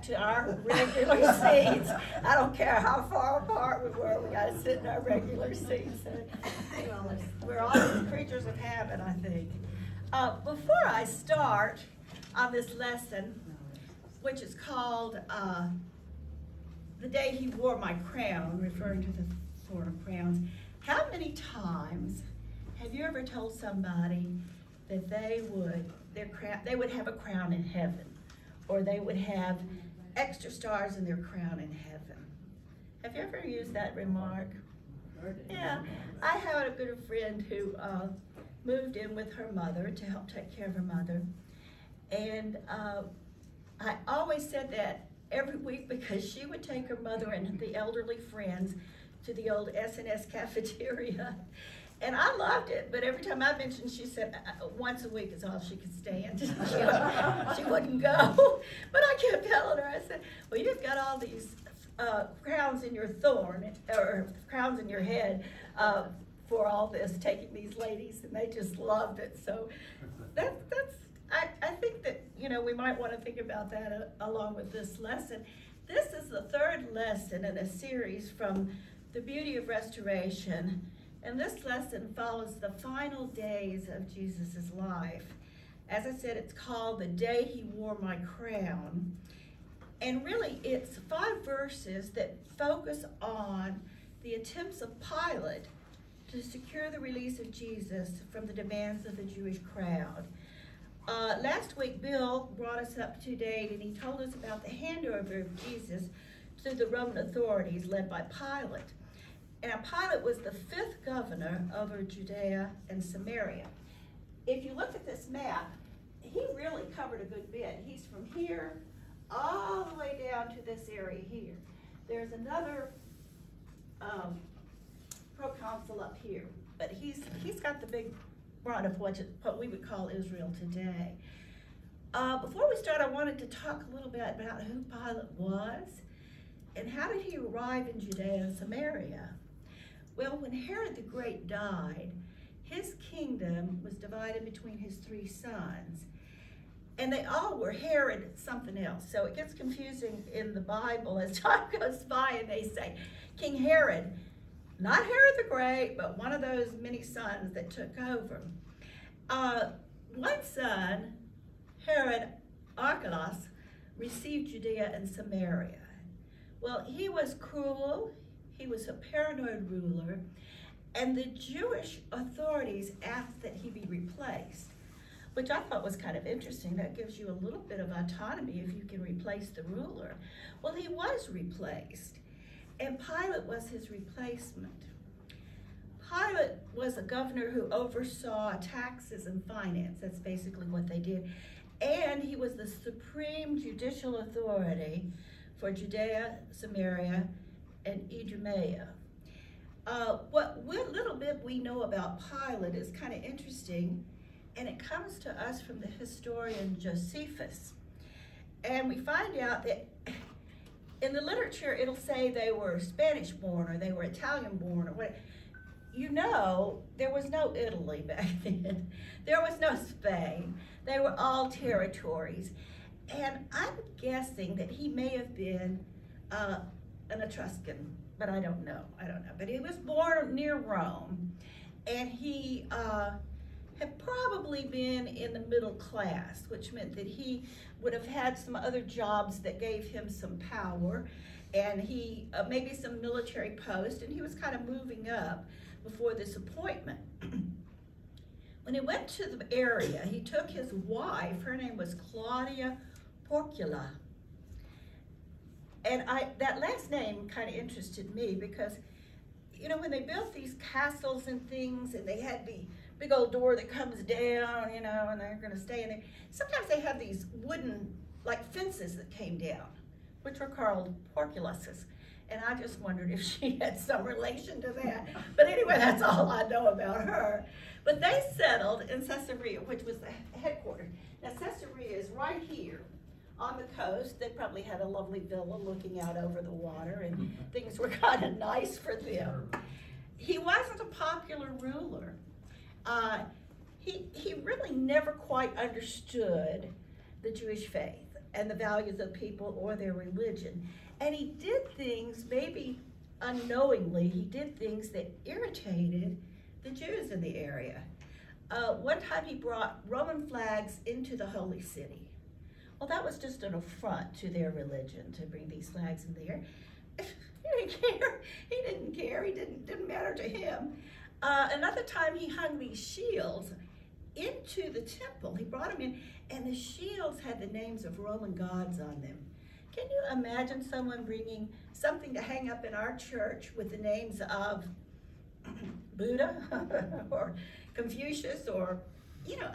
To our regular seats. I don't care how far apart we were, we got to sit in our regular seats. We're all creatures of habit, I think. Before I start on this lesson, which is called The Day He Wore My Crown, referring to the Thorn of Crowns, how many times have you ever told somebody that they would have a crown in heaven, or they would have extra stars in their crown in heaven? Have you ever used that remark? Yeah, I had a good friend who moved in with her mother to help take care of her mother, and I always said that every week because she would take her mother and the elderly friends to the old S&S cafeteria. And I loved it, but every time I mentioned, she said once a week is all she could stand. She wouldn't go. But I kept telling her, I said, well, you've got all these crowns in your thorn, or crowns in your head for all this, taking these ladies, and they just loved it. So I think that, we might want to think about that along with this lesson. This is the third lesson in a series from The Beauty of Restoration. And this lesson follows the final days of Jesus' life. As I said, it's called The Day He Wore My Crown. And really, it's 5 verses that focus on the attempts of Pilate to secure the release of Jesus from the demands of the Jewish crowd. Last week, Bill brought us up to date, and he told us about the handover of Jesus to the Roman authorities led by Pilate. Now, Pilate was the 5th governor over Judea and Samaria. If you look at this map, he really covered a good bit. He's from here all the way down to this area here. There's another proconsul up here, but he's got the big brunt of what we would call Israel today. Before we start, I wanted to talk a little bit about who Pilate was and how did he arrive in Judea and Samaria. Well, when Herod the Great died, his kingdom was divided between his 3 sons. And they all were Herod something else. So it gets confusing in the Bible as time goes by, and they say, King Herod, not Herod the Great, but one of those many sons that took over. One son, Herod Archelaus, received Judea and Samaria. Well, he was cruel. He was a paranoid ruler, and the Jewish authorities asked that he be replaced, which I thought was kind of interesting. That gives you a little bit of autonomy if you can replace the ruler. Well, he was replaced, and Pilate was his replacement. Pilate was a governor who oversaw taxes and finance. That's basically what they did. And he was the supreme judicial authority for Judea, Samaria, and Idumea. What little bit we know about Pilate is kind of interesting, and it comes to us from the historian Josephus. And we find out that in the literature, it'll say they were Spanish-born or they were Italian-born or what. There was no Italy back then. There was no Spain. They were all territories. And I'm guessing that he may have been an Etruscan, but I don't know. But he was born near Rome, and he had probably been in the middle class, which meant that he would have had some other jobs that gave him some power, and he maybe some military post, and he was kind of moving up before this appointment. When he went to the area, he took his wife. Her name was Claudia Porcula. And that last name kind of interested me because, when they built these castles and things, and they had the big old door that comes down, and they're going to stay in there. Sometimes they had these wooden, fences that came down, which were called portcullises. And I just wondered if she had some relation to that. But anyway, that's all I know about her. But they settled in Caesarea, which was the headquarters. Now, Caesarea is right here on the coast. They probably had a lovely villa looking out over the water, and things were kind of nice for them. He wasn't a popular ruler. He really never quite understood the Jewish faith. and the values of people or their religion. And he did things, maybe unknowingly, he did things that irritated the Jews in the area. One time he brought Roman flags into the holy city. Well, that was just an affront to their religion to bring these flags in there. He didn't care. He didn't care. It didn't matter to him. Another time he hung these shields into the temple. He brought them in, and the shields had the names of Roman gods on them. Can you imagine someone bringing something to hang up in our church with the names of Buddha or Confucius or,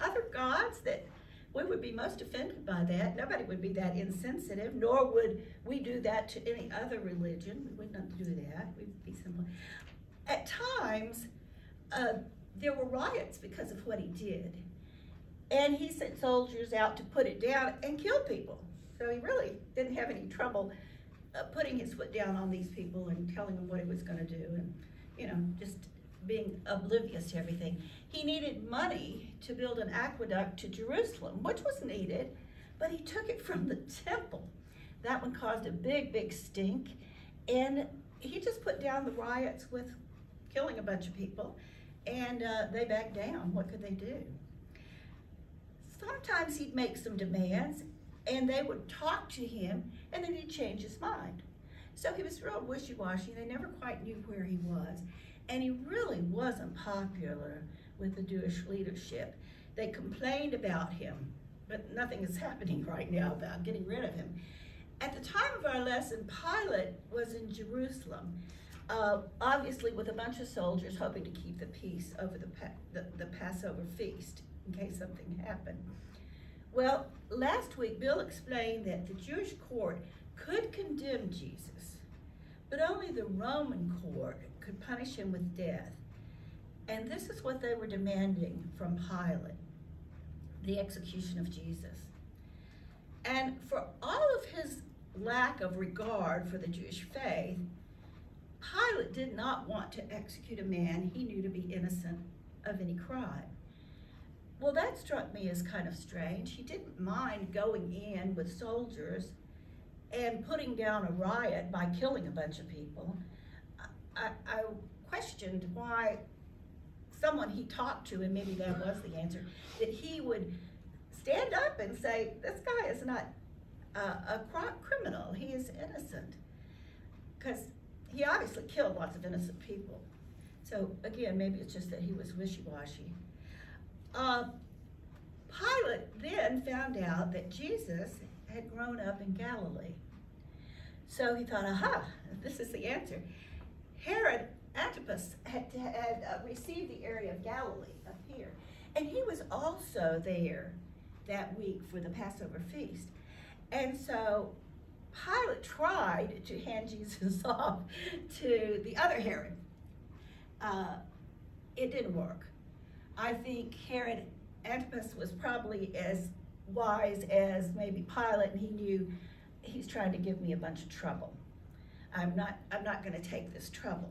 other gods that we would be most offended by that. Nobody would be that insensitive, nor would we do that to any other religion. We would not do that. We'd be simple. At times, there were riots because of what he did. And he sent soldiers out to put it down and kill people. So he really didn't have any trouble putting his foot down on these people and telling them what he was going to do and, just being oblivious to everything. He needed money to build an aqueduct to Jerusalem, which was needed, but he took it from the temple. That one caused a big, big stink. And he just put down the riots with killing a bunch of people, and they backed down. What could they do? Sometimes he'd make some demands, and they would talk to him, and then he'd change his mind. So he was real wishy-washy. They never quite knew where he was. And he really wasn't popular with the Jewish leadership. They complained about him, but nothing is happening right now about getting rid of him. At the time of our lesson, Pilate was in Jerusalem, obviously with a bunch of soldiers hoping to keep the peace over the Passover feast in case something happened. Well, last week, Bill explained that the Jewish court could condemn Jesus, but only the Roman court could punish him with death. And this is what they were demanding from Pilate, the execution of Jesus. And for all of his lack of regard for the Jewish faith, Pilate did not want to execute a man he knew to be innocent of any crime. Well, that struck me as kind of strange. He didn't mind going in with soldiers and putting down a riot by killing a bunch of people. I questioned why someone he talked to, and maybe that was the answer, that he would stand up and say, this guy is not a criminal, he is innocent. Because he obviously killed lots of innocent people. So again, maybe it's just that he was wishy-washy. Pilate then found out that Jesus had grown up in Galilee. So he thought, aha, this is the answer. Herod Antipas had received the area of Galilee up here. And he was also there that week for the Passover feast. And so Pilate tried to hand Jesus off to the other Herod. It didn't work. I think Herod Antipas was probably as wise as maybe Pilate, and he knew he's trying to give me a bunch of trouble. I'm not going to take this trouble.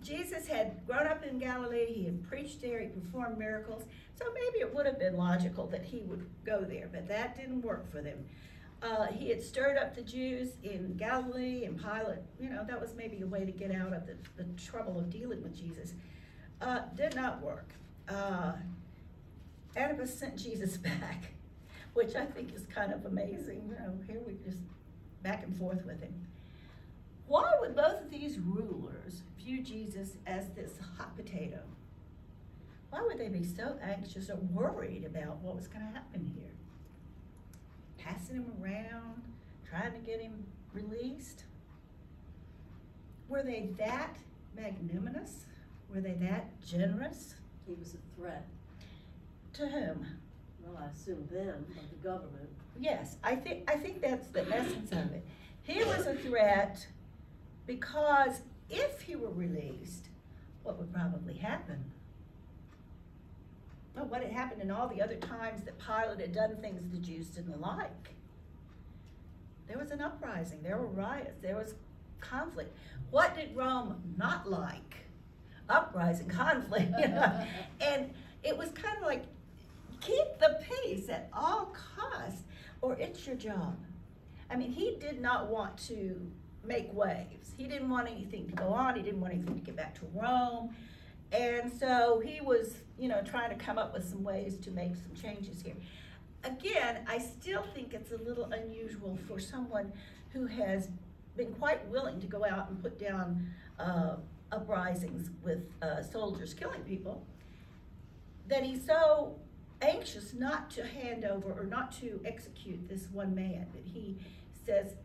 Jesus had grown up in Galilee. He had preached there. He performed miracles. So maybe it would have been logical that he would go there, but that didn't work for them. He had stirred up the Jews in Galilee, and Pilate, that was maybe a way to get out of the trouble of dealing with Jesus. Did not work. Antipas sent Jesus back, which I think is kind of amazing. Here we just back and forth with him. Why would both of these rulers view Jesus as this hot potato? Why would they be so anxious or worried about what was going to happen here? Passing him around, trying to get him released? Were they that magnanimous? Were they that generous? He was a threat. To whom? Well, I assume them, but the government. Yes, I think that's the essence of it. He was a threat because if he were released, what would probably happen? Well, what had happened in all the other times that Pilate had done things the Jews didn't like? There was an uprising, there were riots, there was conflict. What did Rome not like? Uprising, conflict, And it was kind of like, keep the peace at all costs, or it's your job. I mean, he did not want to make waves. He didn't want anything to go on. He didn't want anything to get back to Rome. And so he was, trying to come up with some ways to make some changes here. Again, I still think it's a little unusual for someone who has been quite willing to go out and put down uprisings with soldiers killing people, that he's so anxious not to hand over or not to execute this one man, that he says,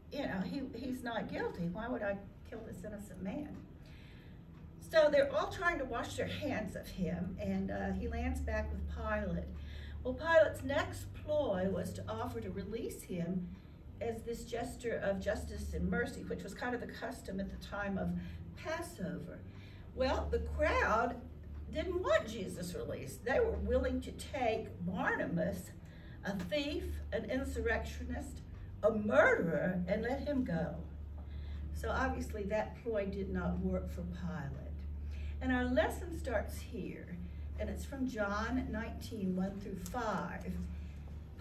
he's not guilty. Why would I kill this innocent man? So they're all trying to wash their hands of him, and he lands back with Pilate. Well, Pilate's next ploy was to offer to release him as this gesture of justice and mercy, which was kind of the custom at the time of Passover. Well, the crowd didn't want Jesus released. They were willing to take Barnabas, a thief, an insurrectionist, a murderer, and let him go. So obviously that ploy did not work for Pilate. And our lesson starts here, and it's from John 19, 1 through 5.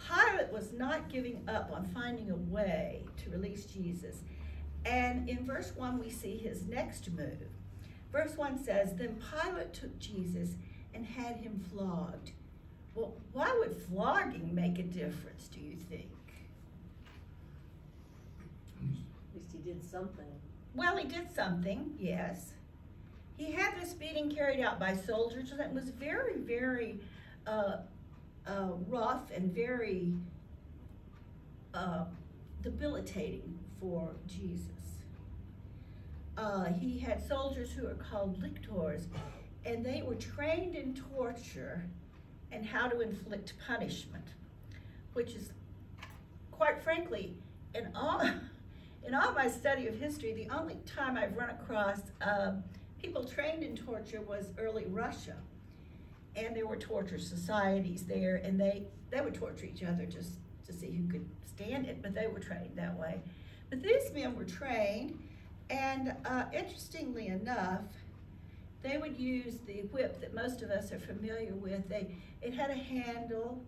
Pilate was not giving up on finding a way to release Jesus. And in verse 1, we see his next move. Verse 1 says, "Then Pilate took Jesus and had him flogged." Well, why would flogging make a difference, do you think? At least he did something. Well, he did something, yes. He had this beating carried out by soldiers that was very, very rough and very debilitating for Jesus. He had soldiers who are called lictors, and they were trained in torture and how to inflict punishment, which is, quite frankly, in all my study of history, the only time I've run across people trained in torture was early Russia. And there were torture societies there, and they would torture each other just to see who could stand it, but they were trained that way. But these men were trained, and interestingly enough, they would use the whip that most of us are familiar with. It had a handle,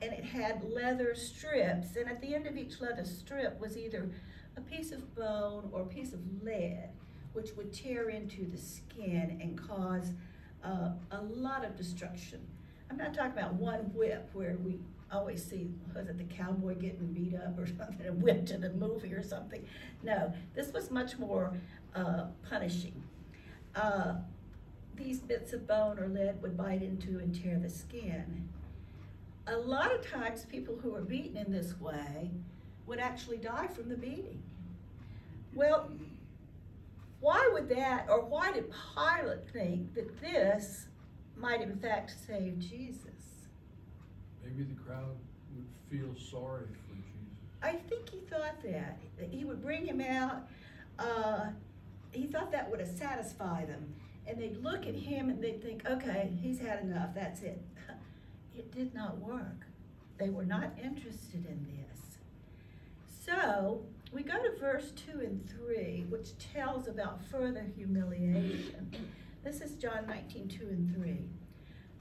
and it had leather strips, and at the end of each leather strip was either a piece of bone or a piece of lead, which would tear into the skin and cause a lot of destruction. I'm not talking about one whip where we always see, was it the cowboy getting beat up or something and whipped in a movie or something. No, this was much more punishing. These bits of bone or lead would bite into and tear the skin. A lot of times people who were beaten in this way would actually die from the beating. Well, why would that, or why did Pilate think that this might in fact save Jesus? Maybe the crowd would feel sorry for Jesus. I think he thought that he would bring him out. He thought that would satisfy them. And they'd look at him and they'd think, okay, he's had enough, that's it. It did not work. They were not interested in this. So we go to verse 2 and 3, which tells about further humiliation. This is John 19, 2 and 3.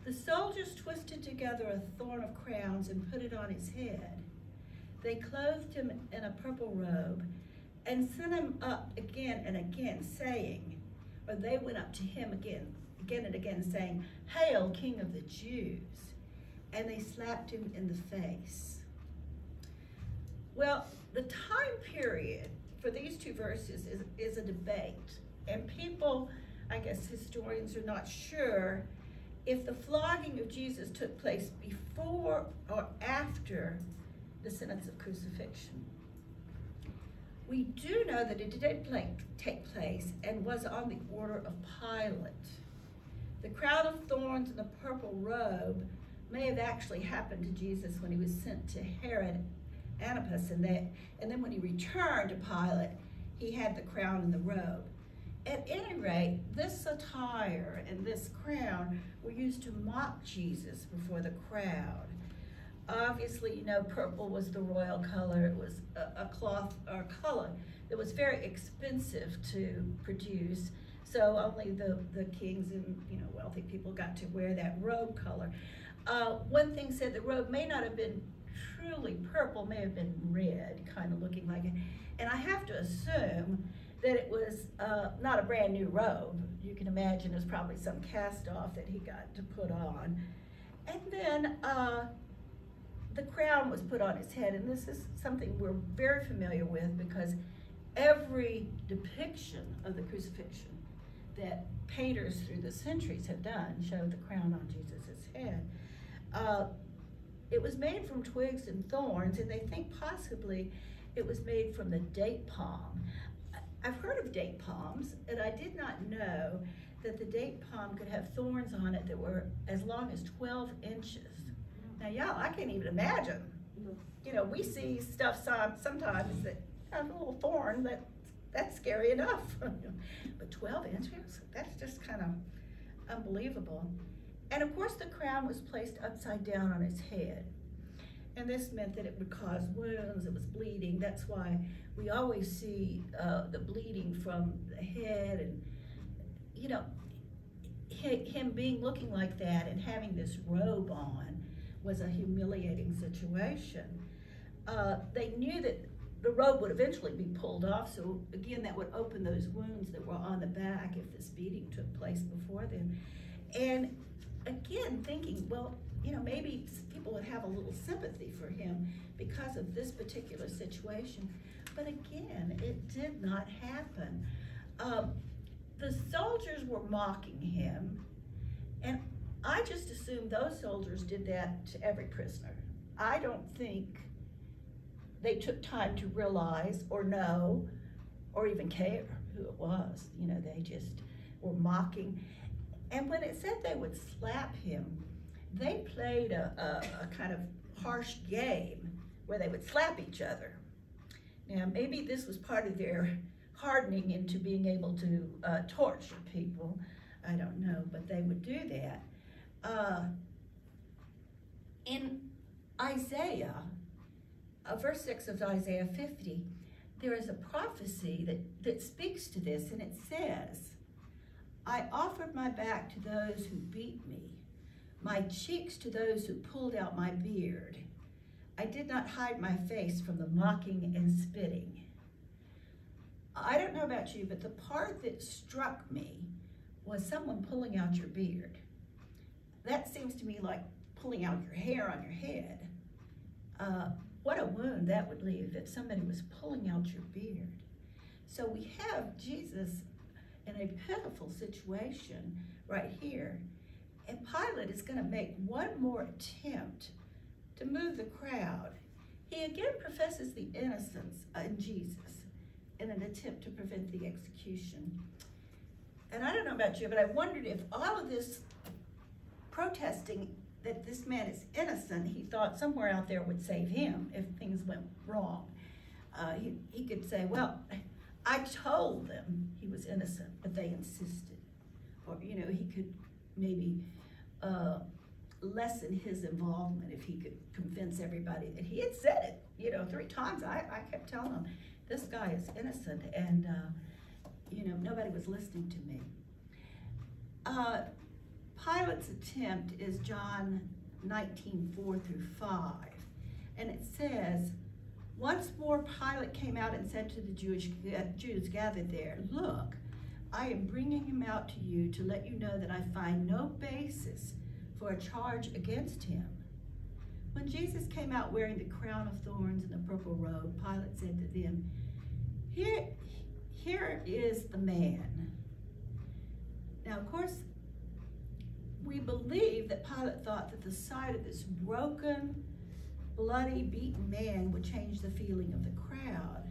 "The soldiers twisted together a thorn of crowns and put it on his head. They clothed him in a purple robe and sent him up again and again, saying," or they went up to him again and again, saying, "Hail, King of the Jews." And they slapped him in the face. Well, the time period for these two verses is a debate. And people, I guess historians, are not sure if the flogging of Jesus took place before or after the sentence of crucifixion. We do know that it did take place and was on the order of Pilate. The crown of thorns and the purple robe may have actually happened to Jesus when he was sent to Herod Antipas, and then when he returned to Pilate, he had the crown and the robe. At any rate, this attire and this crown were used to mock Jesus before the crowd. Obviously, purple was the royal color. It was a cloth or color that was very expensive to produce. So only the kings and wealthy people got to wear that robe color. One thing said the robe may not have been truly purple, may have been red, kind of looking like it. And I have to assume that it was not a brand new robe. You can imagine it was probably some cast off that he got to put on. And then the crown was put on his head, and this is something we're very familiar with because every depiction of the crucifixion that painters through the centuries have done showed the crown on Jesus' head. It was made from twigs and thorns, and they think possibly it was made from the date palm. I've heard of date palms, and I did not know that the date palm could have thorns on it that were as long as 12 inches. Now, y'all, I can't even imagine. You know, we see stuff sometimes that have a little thorn, that's scary enough. But 12 inches, that's just kind of unbelievable. And of course, the crown was placed upside down on his head. And this meant that it would cause wounds, it was bleeding. That's why we always see the bleeding from the head, and, you know, him looking like that and having this robe on was a humiliating situation. They knew that the robe would eventually be pulled off, so again, that would open those wounds that were on the back if this beating took place before then. And again, thinking, well, you know, maybe people would have a little sympathy for him because of this particular situation. But again, it did not happen. The soldiers were mocking him, and I just assume those soldiers did that to every prisoner. I don't think they took time to realize or know or even care who it was. You know, they just were mocking. And when it said they would slap him, they played a kind of harsh game where they would slap each other. Now, maybe this was part of their hardening into being able to torture people. I don't know, but they would do that. In Isaiah, verse 6 of Isaiah 50, there is a prophecy that speaks to this, and it says, I offered my back to those who beat me, my cheeks to those who pulled out my beard. I did not hide my face from the mocking and spitting. I don't know about you, but the part that struck me was someone pulling out your beard. That seems to me like pulling out your hair on your head. What a wound that would leave if somebody was pulling out your beard. So we have Jesus in a pitiful situation right here. And Pilate is going to make one more attempt to move the crowd. He again professes the innocence in Jesus in an attempt to prevent the execution. And I don't know about you, but I wondered if all of this protesting that this man is innocent, he thought somewhere out there would save him if things went wrong. He could say, well, I told them he was innocent, but they insisted. Or, you know, he could maybe lessen his involvement if he could convince everybody that he had said it. You know, 3 times I kept telling them, this guy is innocent, and, you know, nobody was listening to me. Pilate's attempt is John 19:4-5, and it says, once more Pilate came out and said to the Jews gathered there, look, I am bringing him out to you to let you know that I find no basis for a charge against him. When Jesus came out wearing the crown of thorns and the purple robe, Pilate said to them, here is the man. Now, of course, we believe that Pilate thought that the sight of this broken, bloody, beaten man would change the feeling of the crowd.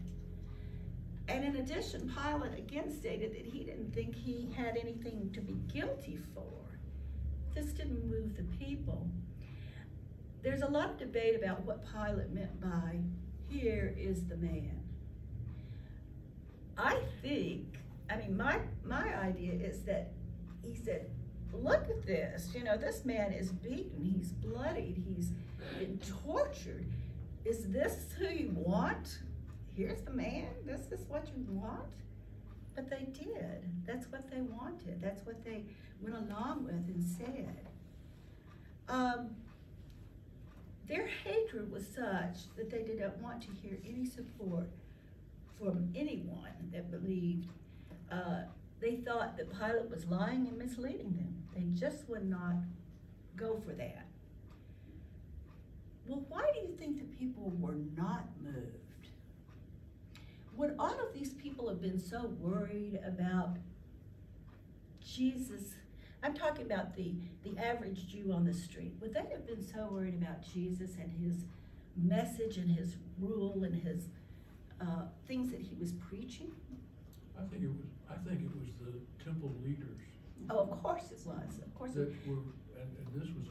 And in addition, Pilate again stated that he didn't think he had anything to be guilty for. This didn't move the people. There's a lot of debate about what Pilate meant by, here is the man. I think, I mean, my idea is that he said, look at this, you know, this man is beaten, he's bloodied, he's been tortured. Is this who you want? Here's the man, this is what you want? But they did, that's what they wanted, that's what they went along with and said. their hatred was such that they did not want to hear any support from anyone that believed. They thought that Pilate was lying and misleading them. They just would not go for that. Well, why do you think the people were not moved? Would all of these people have been so worried about Jesus? I'm talking about the average Jew on the street. Would they have been so worried about Jesus and his message and his rule and his things that he was preaching? I think it was the temple leaders. Oh, of course it was. Of course That it were, and this was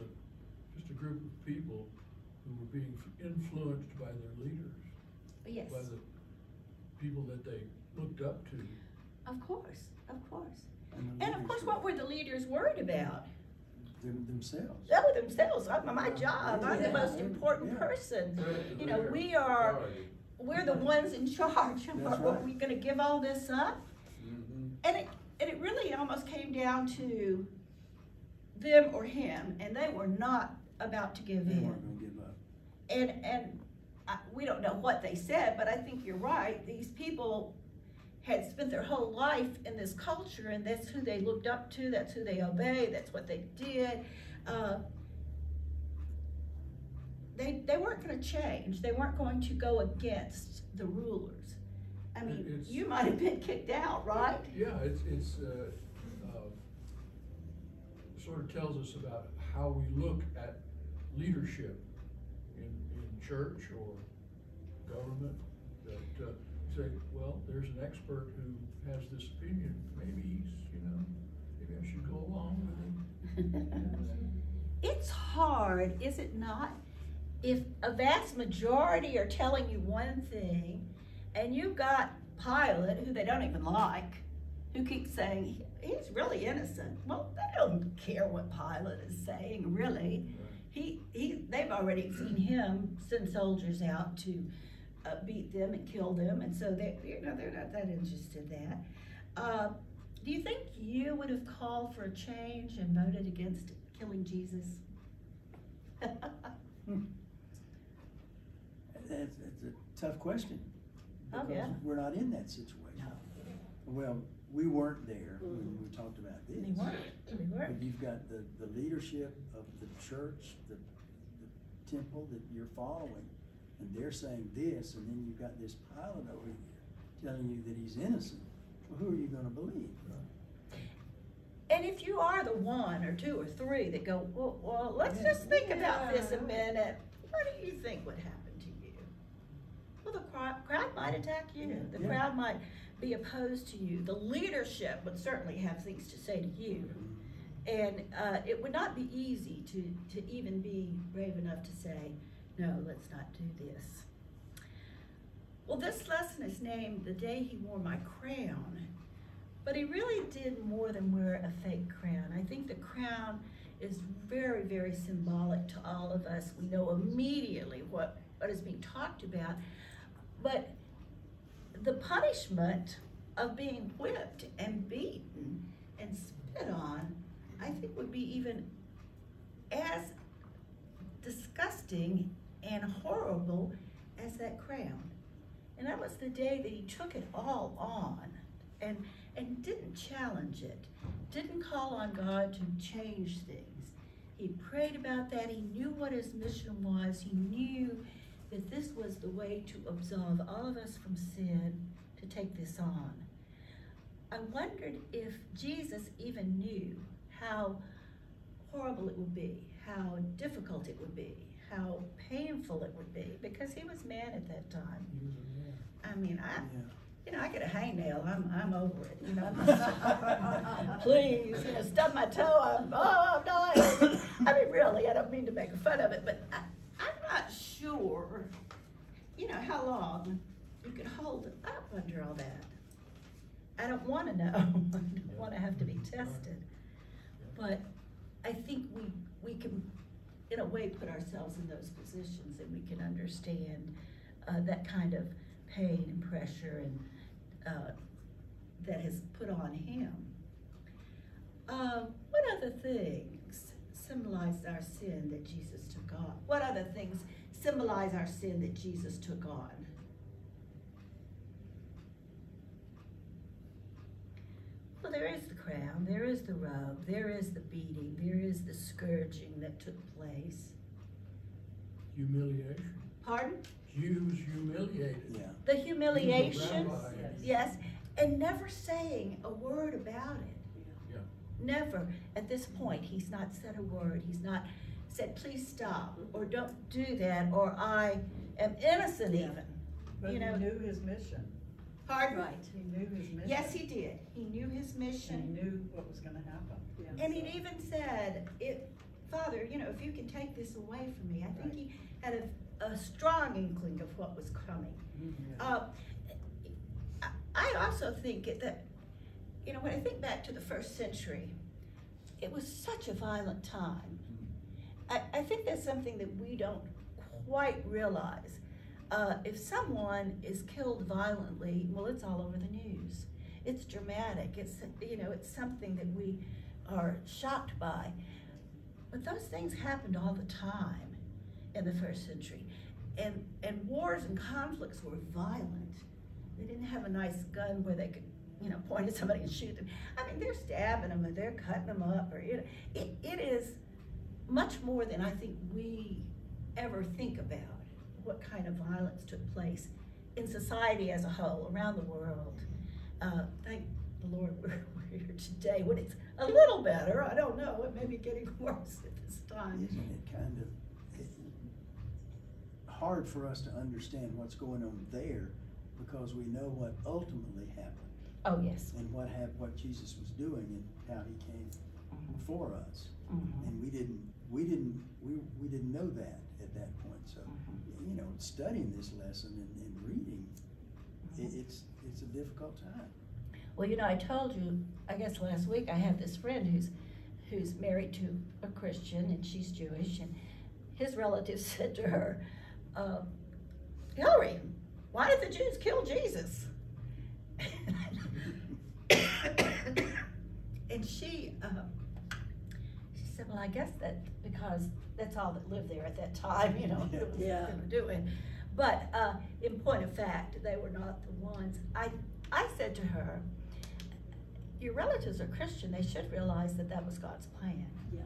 just a group of people who were being influenced by their leaders. Yes. By the people that they looked up to. Of course, of course. And And of course, what were the leaders worried about? themselves. They were themselves. My job. I'm the most important Yeah. person. Right. You know, Authority. we're the ones in charge. That's Are right. we going to give all this up? Mhm. And it really almost came down to them or him, and they were not about to give They in. weren't gonna give up. And we don't know what they said, but I think you're right. These people had spent their whole life in this culture, and that's who they looked up to, that's who they obeyed, that's what they did. They weren't going to change. They weren't going to go against the rulers. I mean, It's- you might have been kicked out, right? Yeah, it's sort of tells us about how we look at leadership in church or government. That say, well, there's an expert who has this opinion. Maybe maybe I should go along with him. It's hard, is it not? If a vast majority are telling you one thing, and you've got Pilate, who they don't even like, who keeps saying, he's really innocent. Well, they don't care what Pilate is saying, really. They've already seen him send soldiers out to beat them and kill them, and so they're not that interested in that. Do you think you would have called for a change and voted against killing Jesus? It's a tough question. Oh, Because yeah. we're not in that situation. Well, we weren't there when we talked about this. We weren't. But you've got the leadership of the church, the temple that you're following, and they're saying this, and then you've got this Pilate over here telling you that he's innocent. Well, who are you gonna believe? And if you are the one or two or three that go, well, let's just think about this a minute. What do you think would happen to you? Well, the crowd might attack you. The Yeah. crowd might be opposed to you. The leadership would certainly have things to say to you. And it would not be easy to even be brave enough to say, no, let's not do this. Well, this lesson is named The Day He Wore My Crown. But he really did more than wear a fake crown. I think the crown is very, very symbolic to all of us. We know immediately what is being talked about. But the punishment of being whipped and beaten and spit on, I think would be even as disgusting and horrible as that crown. And that was the day that he took it all on and didn't challenge it, didn't call on God to change things. He prayed about that. He knew what his mission was. He knew that this was the way to absolve all of us from sin, to take this on. I wondered if Jesus even knew how horrible it would be, how difficult it would be, how painful it would be, because he was man at that time. He was a man. I mean, Yeah. I get a hangnail, I'm over it, Please, stub my toe, I'm dying. I mean, really, I don't mean to make fun of it, but I'm not sure, how long you could hold it up under all that. I don't want to know. I don't want to have to be tested. But I think we can, in a way, put ourselves in those positions, and we can understand that kind of pain and pressure and that has put on him. What other things? symbolized our sin that Jesus took on? What other things symbolize our sin that Jesus took on? Well, there is the crown, there is the robe, there is the beating, there is the scourging that took place. Humiliation. Pardon? He was humiliated. Yeah. The humiliation, rabbi. yes, and never saying a word about it. Yeah. Never, at this point, he's not said a word. He's not said, please stop, or don't do that, or I am innocent Yeah. even. But You he know, knew his mission. pardon? Right. He knew his mission. Yes, he did. He knew his And he mission. knew what was gonna happen. Yeah. And he even said, Father, you know, if you can take this away from me. I think he had a strong inkling of what was coming. I also think that, you know, when I think back to the first century, it was such a violent time. I think that's something that we don't quite realize. If someone is killed violently, well, it's all over the news. It's dramatic. It's, you know, it's something that we are shocked by. But those things happened all the time in the first century. And wars and conflicts were violent. They didn't have a nice gun where they could, you know, point at somebody and shoot them. I mean, they're stabbing them or they're cutting them up, or, you know, it is much more than I think we ever think about what kind of violence took place in society as a whole, around the world. Thank the Lord we're here today when it's a little better. I don't know, it may be getting worse at this time. Isn't it kind of hard for us to understand what's going on there, because we know what ultimately happened Oh, yes. and what Jesus was doing and how he came for us. Mhm. And we didn't know that at that point. So, you know, studying this lesson and reading, it's a difficult time. Well, you know, I told you, I guess last week, I have this friend who's married to a Christian, and she's Jewish, and his relatives said to her, Hillary, why did the Jews kill Jesus? And she said, well, I guess that because that's all that lived there at that time, you know, it was Yeah. they were doing. But in point of fact, they were not the ones. I said to her, your relatives are Christian, they should realize that that was God's plan. Yeah.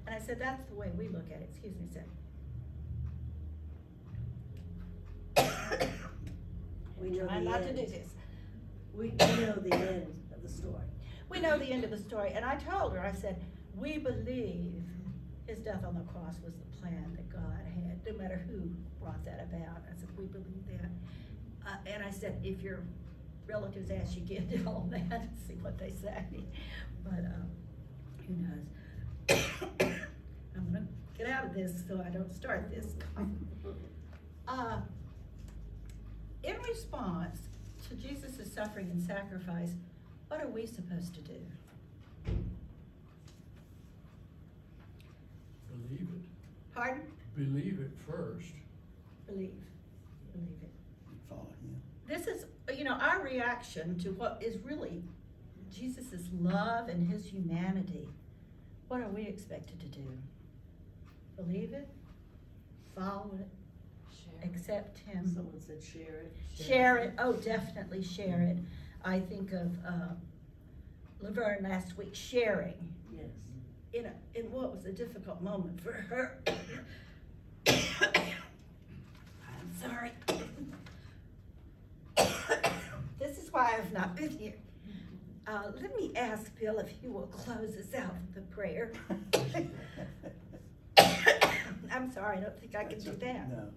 And I said, that's the way we look at it. Excuse me a second. We know Try the not to end. do this. We know the end of the story. We know the end of the story. And I told her, I said, we believe his death on the cross was the plan that God had, no matter who brought that about. I said, we believe that. And I said, if your relatives ask you again, tell them that and see what they say. But who knows? I'm gonna get out of this so I don't start this. In response to Jesus' suffering and sacrifice, what are we supposed to do? Believe it. Pardon? Believe it first. Believe. Believe it. Follow him. This is, you know, our reaction to what is really Jesus' love and his humanity. What are we expected to do? Believe it? Follow it? Accept him? Someone said share it. Share it. Oh, definitely share it. I think of Laverne last week sharing Yes. in what was a difficult moment for her. I'm sorry. This is why I've not been here. Let me ask Bill if he will close us out with a prayer. I'm sorry, I don't think I can do that. No.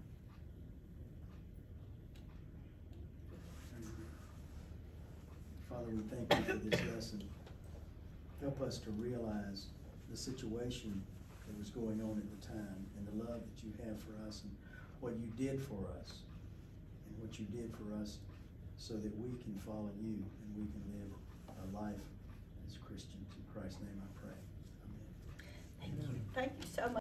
Father, we thank you for this lesson. Help us to realize the situation that was going on at the time and the love that you have for us and what you did for us and what you did for us so that we can follow you and we can live a life as Christians. In Christ's name I pray. Amen. Thank you. Thank you so much.